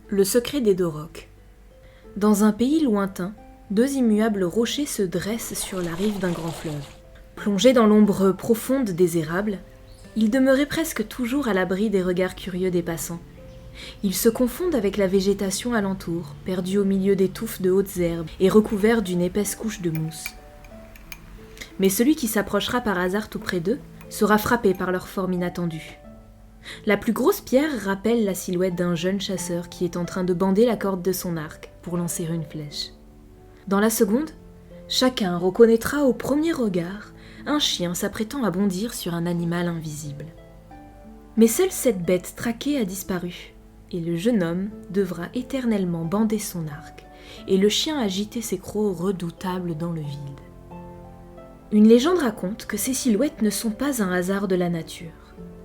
Le secret des deux rocs. Dans un pays lointain, deux immuables rochers se dressent sur la rive d'un grand fleuve. Plongés dans l'ombre profonde des érables, ils demeuraient presque toujours à l'abri des regards curieux des passants. Ils se confondent avec la végétation alentour, perdue au milieu des touffes de hautes herbes et recouverts d'une épaisse couche de mousse. Mais celui qui s'approchera par hasard tout près d'eux sera frappé par leur forme inattendue. La plus grosse pierre rappelle la silhouette d'un jeune chasseur qui est en train de bander la corde de son arc pour lancer une flèche. Dans la seconde, chacun reconnaîtra au premier regard un chien s'apprêtant à bondir sur un animal invisible. Mais seule cette bête traquée a disparu, et le jeune homme devra éternellement bander son arc, et le chien agiter ses crocs redoutables dans le vide. Une légende raconte que ces silhouettes ne sont pas un hasard de la nature.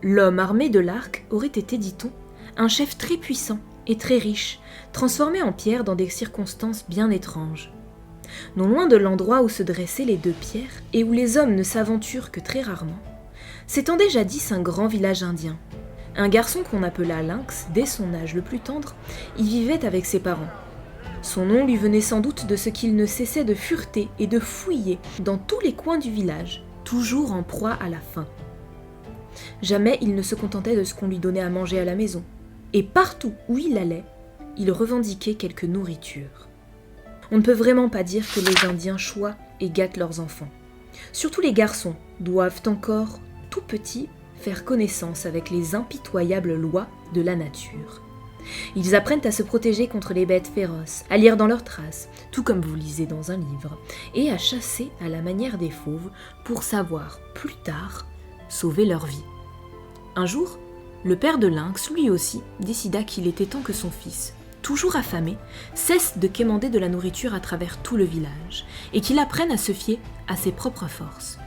L'homme armé de l'arc aurait été, dit-on, un chef très puissant et très riche, transformé en pierre dans des circonstances bien étranges. Non loin de l'endroit où se dressaient les deux pierres, et où les hommes ne s'aventurent que très rarement, s'étendait jadis un grand village indien. Un garçon qu'on appela Lynx, dès son âge le plus tendre, y vivait avec ses parents. Son nom lui venait sans doute de ce qu'il ne cessait de fureter et de fouiller dans tous les coins du village, toujours en proie à la faim. Jamais il ne se contentait de ce qu'on lui donnait à manger à la maison, et partout où il allait, il revendiquait quelque nourriture. On ne peut vraiment pas dire que les Indiens choient et gâtent leurs enfants. Surtout les garçons doivent encore, tout petits, faire connaissance avec les impitoyables lois de la nature. Ils apprennent à se protéger contre les bêtes féroces, à lire dans leurs traces, tout comme vous lisez dans un livre, et à chasser à la manière des fauves pour savoir, plus tard, sauver leur vie. Un jour, le père de Lynx, lui aussi, décida qu'il était temps que son fils, toujours affamé, cesse de quémander de la nourriture à travers tout le village, et qu'il apprenne à se fier à ses propres forces.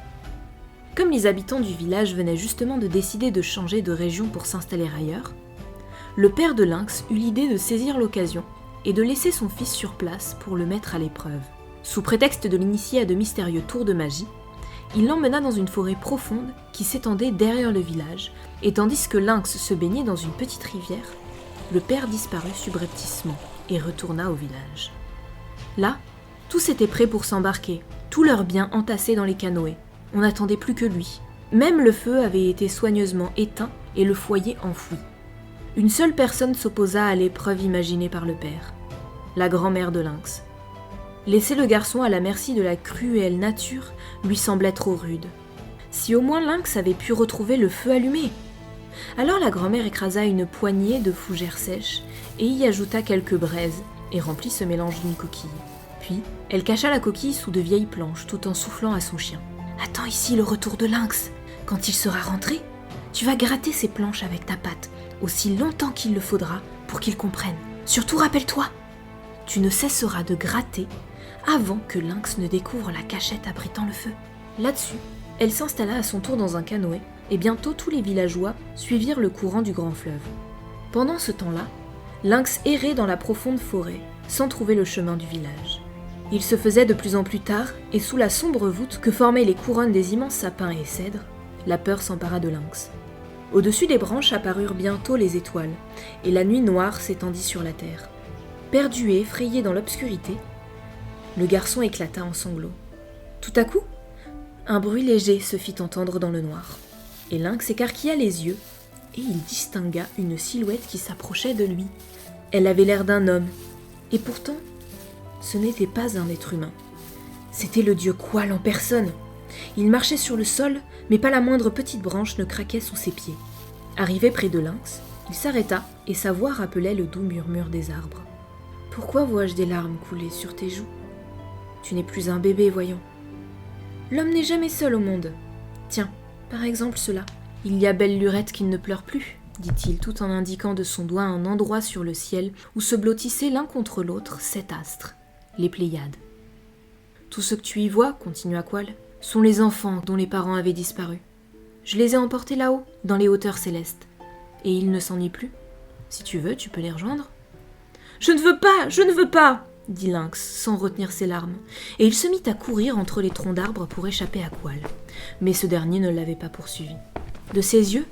Comme les habitants du village venaient justement de décider de changer de région pour s'installer ailleurs, le père de Lynx eut l'idée de saisir l'occasion et de laisser son fils sur place pour le mettre à l'épreuve. Sous prétexte de l'initier à de mystérieux tours de magie, il l'emmena dans une forêt profonde qui s'étendait derrière le village, et tandis que Lynx se baignait dans une petite rivière, le père disparut subrepticement et retourna au village. Là, tous étaient prêts pour s'embarquer, tous leurs biens entassés dans les canoës. On n'attendait plus que lui. Même le feu avait été soigneusement éteint et le foyer enfoui. Une seule personne s'opposa à l'épreuve imaginée par le père, la grand-mère de Lynx. Laisser le garçon à la merci de la cruelle nature lui semblait trop rude. Si au moins Lynx avait pu retrouver le feu allumé! Alors la grand-mère écrasa une poignée de fougères sèches et y ajouta quelques braises et remplit ce mélange d'une coquille. Puis, elle cacha la coquille sous de vieilles planches tout en soufflant à son chien. « Attends ici le retour de Lynx. Quand il sera rentré, tu vas gratter ces planches avec ta patte aussi longtemps qu'il le faudra pour qu'il comprenne. Surtout rappelle-toi, tu ne cesseras de gratter avant que Lynx ne découvre la cachette abritant le feu. » Là-dessus, elle s'installa à son tour dans un canoë, et bientôt tous les villageois suivirent le courant du grand fleuve. Pendant ce temps-là, Lynx errait dans la profonde forêt, sans trouver le chemin du village. Il se faisait de plus en plus tard, et sous la sombre voûte que formaient les couronnes des immenses sapins et cèdres, la peur s'empara de Lynx. Au-dessus des branches apparurent bientôt les étoiles, et la nuit noire s'étendit sur la terre. Perdu et effrayé dans l'obscurité, le garçon éclata en sanglots. Tout à coup, un bruit léger se fit entendre dans le noir, et Lynx écarquilla les yeux, et il distingua une silhouette qui s'approchait de lui. Elle avait l'air d'un homme, et pourtant, ce n'était pas un être humain. C'était le dieu Qual en personne. Il marchait sur le sol, mais pas la moindre petite branche ne craquait sous ses pieds. Arrivé près de Lynx, il s'arrêta, et sa voix rappelait le doux murmure des arbres. « Pourquoi vois-je des larmes couler sur tes joues ? Tu n'es plus un bébé, voyons. L'homme n'est jamais seul au monde. Tiens, par exemple cela. Il y a belle lurette qui ne pleure plus, dit-il tout en indiquant de son doigt un endroit sur le ciel où se blottissaient l'un contre l'autre 7 astres, les Pléiades. Tout ce que tu y vois, continua Qual, sont les enfants dont les parents avaient disparu. Je les ai emportés là-haut, dans les hauteurs célestes. Et ils ne s'ennuient plus. Si tu veux, tu peux les rejoindre. Je ne veux pas, dit Lynx, sans retenir ses larmes, et il se mit à courir entre les troncs d'arbres pour échapper à Qual. Mais ce dernier ne l'avait pas poursuivi. De ses yeux,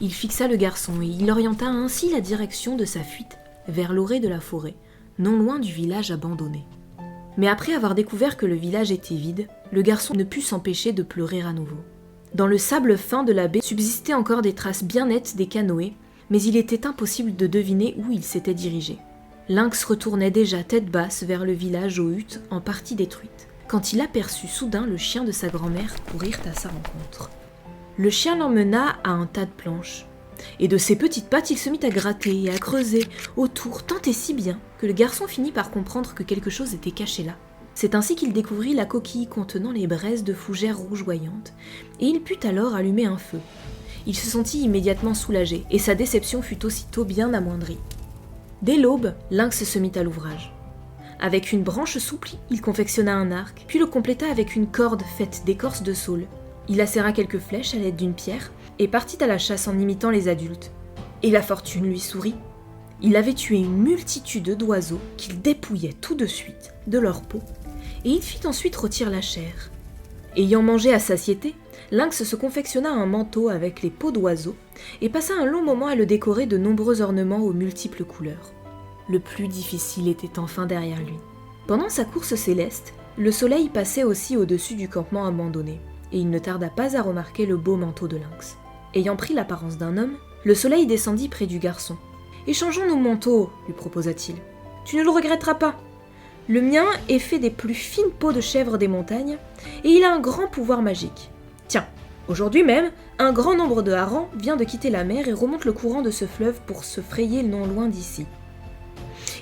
il fixa le garçon et il orienta ainsi la direction de sa fuite vers l'orée de la forêt, non loin du village abandonné. Mais après avoir découvert que le village était vide, le garçon ne put s'empêcher de pleurer à nouveau. Dans le sable fin de la baie subsistaient encore des traces bien nettes des canoës, mais il était impossible de deviner où ils s'étaient dirigés. Lynx retournait déjà tête basse vers le village aux huttes en partie détruites, quand il aperçut soudain le chien de sa grand-mère courir à sa rencontre. Le chien l'emmena à un tas de planches, et de ses petites pattes il se mit à gratter et à creuser autour tant et si bien que le garçon finit par comprendre que quelque chose était caché là. C'est ainsi qu'il découvrit la coquille contenant les braises de fougères rougeoyantes, et il put alors allumer un feu. Il se sentit immédiatement soulagé, et sa déception fut aussitôt bien amoindrie. Dès l'aube, Lynx se mit à l'ouvrage. Avec une branche souple, il confectionna un arc, puis le compléta avec une corde faite d'écorce de saule. Il acéra quelques flèches à l'aide d'une pierre, et partit à la chasse en imitant les adultes. Et la fortune lui sourit. Il avait tué une multitude d'oiseaux qu'il dépouillait tout de suite de leur peau, et il fit ensuite rôtir la chair. Ayant mangé à satiété, Lynx se confectionna un manteau avec les peaux d'oiseaux et passa un long moment à le décorer de nombreux ornements aux multiples couleurs. Le plus difficile était enfin derrière lui. Pendant sa course céleste, le soleil passait aussi au-dessus du campement abandonné, et il ne tarda pas à remarquer le beau manteau de Lynx. Ayant pris l'apparence d'un homme, le soleil descendit près du garçon. « Échangeons nos manteaux, lui proposa-t-il. Tu ne le regretteras pas. Le mien est fait des plus fines peaux de chèvre des montagnes, et il a un grand pouvoir magique. Tiens, aujourd'hui même, un grand nombre de harengs vient de quitter la mer et remonte le courant de ce fleuve pour se frayer non loin d'ici.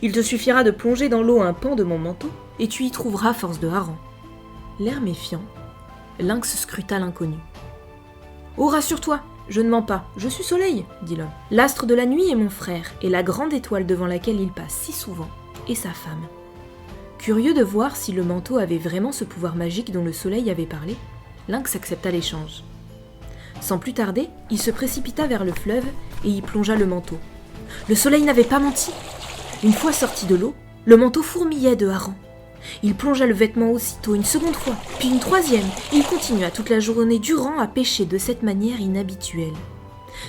Il te suffira de plonger dans l'eau un pan de mon manteau, et tu y trouveras force de harengs. » L'air méfiant, Lynx scruta l'inconnu. « Oh, rassure-toi, je ne mens pas, je suis Soleil, dit l'homme. L'astre de la nuit est mon frère, et la grande étoile devant laquelle il passe si souvent est sa femme. » Curieux de voir si le manteau avait vraiment ce pouvoir magique dont le soleil avait parlé, Lynx accepta l'échange. Sans plus tarder, il se précipita vers le fleuve et y plongea le manteau. Le soleil n'avait pas menti. Une fois sorti de l'eau, le manteau fourmillait de harengs. Il plongea le vêtement aussitôt une seconde fois, puis une troisième, et il continua toute la journée durant à pêcher de cette manière inhabituelle.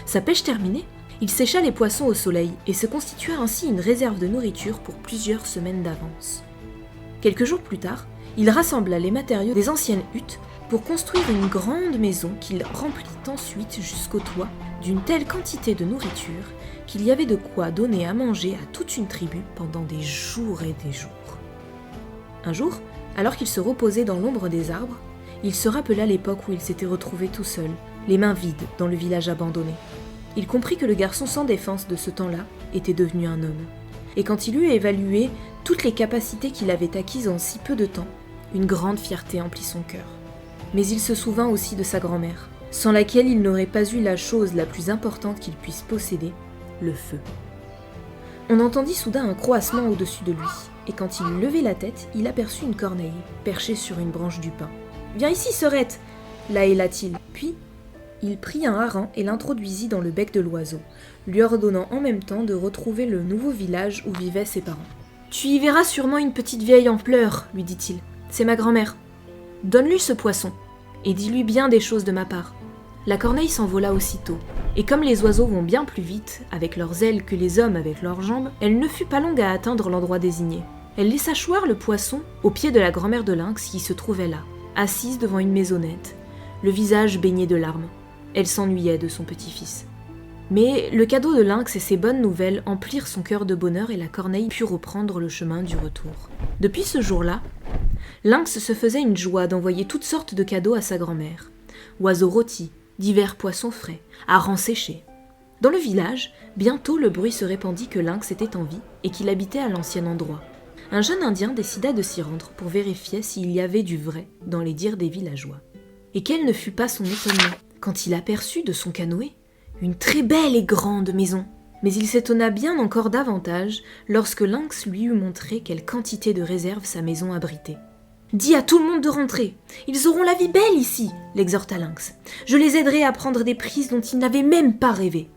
Sa pêche terminée, il sécha les poissons au soleil et se constitua ainsi une réserve de nourriture pour plusieurs semaines d'avance. Quelques jours plus tard, il rassembla les matériaux des anciennes huttes pour construire une grande maison qu'il remplit ensuite jusqu'au toit d'une telle quantité de nourriture qu'il y avait de quoi donner à manger à toute une tribu pendant des jours et des jours. Un jour, alors qu'il se reposait dans l'ombre des arbres, il se rappela l'époque où il s'était retrouvé tout seul, les mains vides, dans le village abandonné. Il comprit que le garçon sans défense de ce temps-là était devenu un homme. Et quand il eut évalué toutes les capacités qu'il avait acquises en si peu de temps, une grande fierté emplit son cœur. Mais il se souvint aussi de sa grand-mère, sans laquelle il n'aurait pas eu la chose la plus importante qu'il puisse posséder, le feu. On entendit soudain un croassement au-dessus de lui, et quand il levait la tête, il aperçut une corneille, perchée sur une branche du pin. « Viens ici, Sorette !» l'ahéla-t-il. Puis, il prit un hareng et l'introduisit dans le bec de l'oiseau, lui ordonnant en même temps de retrouver le nouveau village où vivaient ses parents. « Tu y verras sûrement une petite vieille en pleurs, lui dit-il. C'est ma grand-mère. Donne-lui ce poisson, et dis-lui bien des choses de ma part. » La corneille s'envola aussitôt, et comme les oiseaux vont bien plus vite avec leurs ailes que les hommes avec leurs jambes, elle ne fut pas longue à atteindre l'endroit désigné. Elle laissa choir le poisson au pied de la grand-mère de Lynx qui se trouvait là, assise devant une maisonnette, le visage baigné de larmes. Elle s'ennuyait de son petit-fils. Mais le cadeau de Lynx et ses bonnes nouvelles emplirent son cœur de bonheur et la corneille put reprendre le chemin du retour. Depuis ce jour-là, Lynx se faisait une joie d'envoyer toutes sortes de cadeaux à sa grand-mère. Oiseaux rôtis, divers poissons frais, harengs séchés. Dans le village, bientôt le bruit se répandit que Lynx était en vie et qu'il habitait à l'ancien endroit. Un jeune Indien décida de s'y rendre pour vérifier s'il y avait du vrai dans les dires des villageois. Et quel ne fut pas son étonnement quand il aperçut de son canoë une très belle et grande maison. Mais il s'étonna bien encore davantage lorsque Lynx lui eut montré quelle quantité de réserves sa maison abritait. « Dis à tout le monde de rentrer, ils auront la vie belle ici !» l'exhorta Lynx. « Je les aiderai à prendre des prises dont ils n'avaient même pas rêvé. »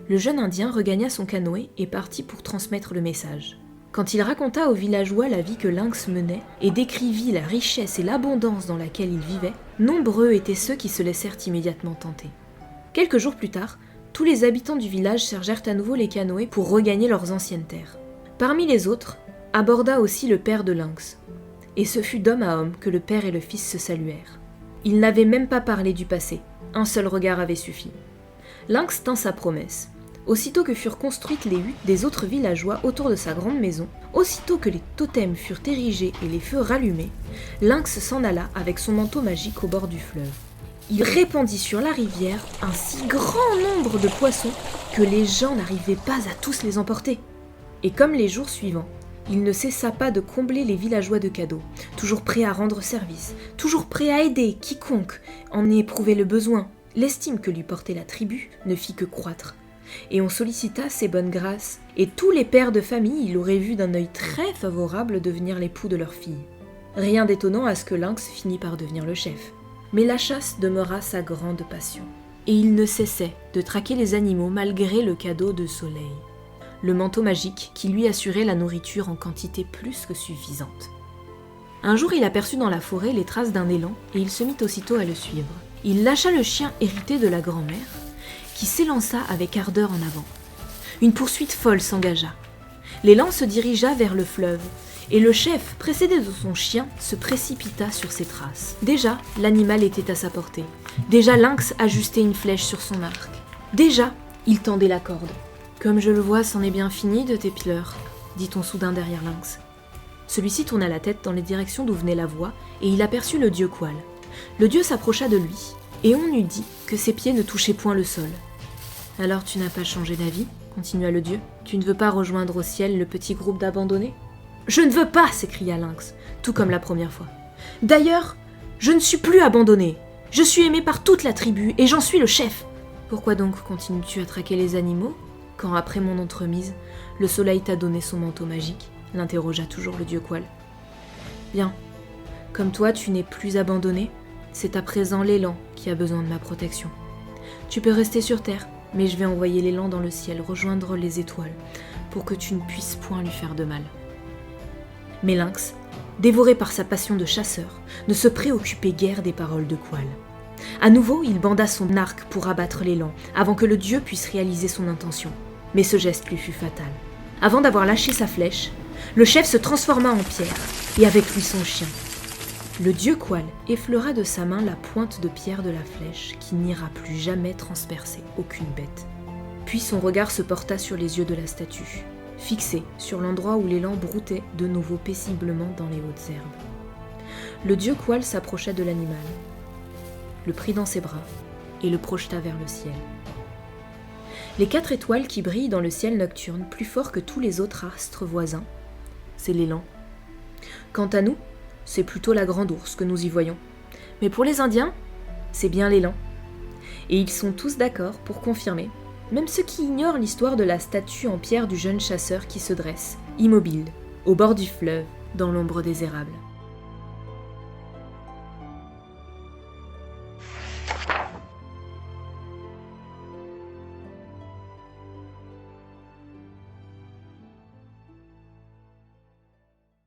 Le jeune Indien regagna son canoë et partit pour transmettre le message. Quand il raconta aux villageois la vie que Lynx menait et décrivit la richesse et l'abondance dans laquelle il vivait, nombreux étaient ceux qui se laissèrent immédiatement tenter. Quelques jours plus tard, tous les habitants du village chargèrent à nouveau les canoës pour regagner leurs anciennes terres. Parmi les autres, aborda aussi le père de Lynx. Et ce fut d'homme à homme que le père et le fils se saluèrent. Ils n'avaient même pas parlé du passé, un seul regard avait suffi. Lynx tint sa promesse. Aussitôt que furent construites les huttes des autres villageois autour de sa grande maison, aussitôt que les totems furent érigés et les feux rallumés, Lynx s'en alla avec son manteau magique au bord du fleuve. Il répandit sur la rivière un si grand nombre de poissons que les gens n'arrivaient pas à tous les emporter. Et comme les jours suivants, il ne cessa pas de combler les villageois de cadeaux, toujours prêt à rendre service, toujours prêt à aider quiconque en éprouvait le besoin. L'estime que lui portait la tribu ne fit que croître. Et on sollicita ses bonnes grâces, et tous les pères de famille l'auraient vu d'un œil très favorable devenir l'époux de leur fille. Rien d'étonnant à ce que Lynx finit par devenir le chef. Mais la chasse demeura sa grande passion, et il ne cessait de traquer les animaux malgré le cadeau de soleil, le manteau magique qui lui assurait la nourriture en quantité plus que suffisante. Un jour, il aperçut dans la forêt les traces d'un élan, et il se mit aussitôt à le suivre. Il lâcha le chien hérité de la grand-mère, qui s'élança avec ardeur en avant. Une poursuite folle s'engagea. L'élan se dirigea vers le fleuve, et le chef, précédé de son chien, se précipita sur ses traces. Déjà, l'animal était à sa portée. Déjà, Lynx ajustait une flèche sur son arc. Déjà, il tendait la corde. « Comme je le vois, c'en est bien fini de tes pleurs », dit-on soudain derrière Lynx. Celui-ci tourna la tête dans les directions d'où venait la voix, et il aperçut le dieu Qual. Le dieu s'approcha de lui, et on eût dit que ses pieds ne touchaient point le sol. « Alors tu n'as pas changé d'avis ?» continua le dieu. « Tu ne veux pas rejoindre au ciel le petit groupe d'abandonnés ?»« Je ne veux pas !» s'écria Lynx, tout comme la première fois. « D'ailleurs, je ne suis plus abandonné. Je suis aimé par toute la tribu, et j'en suis le chef. » « Pourquoi donc continues-tu à traquer les animaux, quand après mon entremise, le soleil t'a donné son manteau magique ?» l'interrogea toujours le dieu Qual. « Bien, comme toi tu n'es plus abandonné, c'est à présent l'élan qui a besoin de ma protection. Tu peux rester sur terre, mais je vais envoyer l'élan dans le ciel rejoindre les étoiles, pour que tu ne puisses point lui faire de mal. » Mais Lynx, dévoré par sa passion de chasseur, ne se préoccupait guère des paroles de Qual. À nouveau, il banda son arc pour abattre l'élan, avant que le dieu puisse réaliser son intention. Mais ce geste lui fut fatal. Avant d'avoir lâché sa flèche, le chef se transforma en pierre, et avec lui son chien. Le dieu Qual effleura de sa main la pointe de pierre de la flèche qui n'ira plus jamais transpercer aucune bête. Puis son regard se porta sur les yeux de la statue, fixé sur l'endroit où l'élan broutait de nouveau paisiblement dans les hautes herbes. Le dieu Qual s'approcha de l'animal, le prit dans ses bras et le projeta vers le ciel. Les 4 étoiles qui brillent dans le ciel nocturne plus fort que tous les autres astres voisins, c'est l'élan. Quant à nous, c'est plutôt la grande ours que nous y voyons. Mais pour les Indiens, c'est bien l'élan. Et ils sont tous d'accord pour confirmer, même ceux qui ignorent l'histoire de la statue en pierre du jeune chasseur qui se dresse, immobile, au bord du fleuve, dans l'ombre des érables.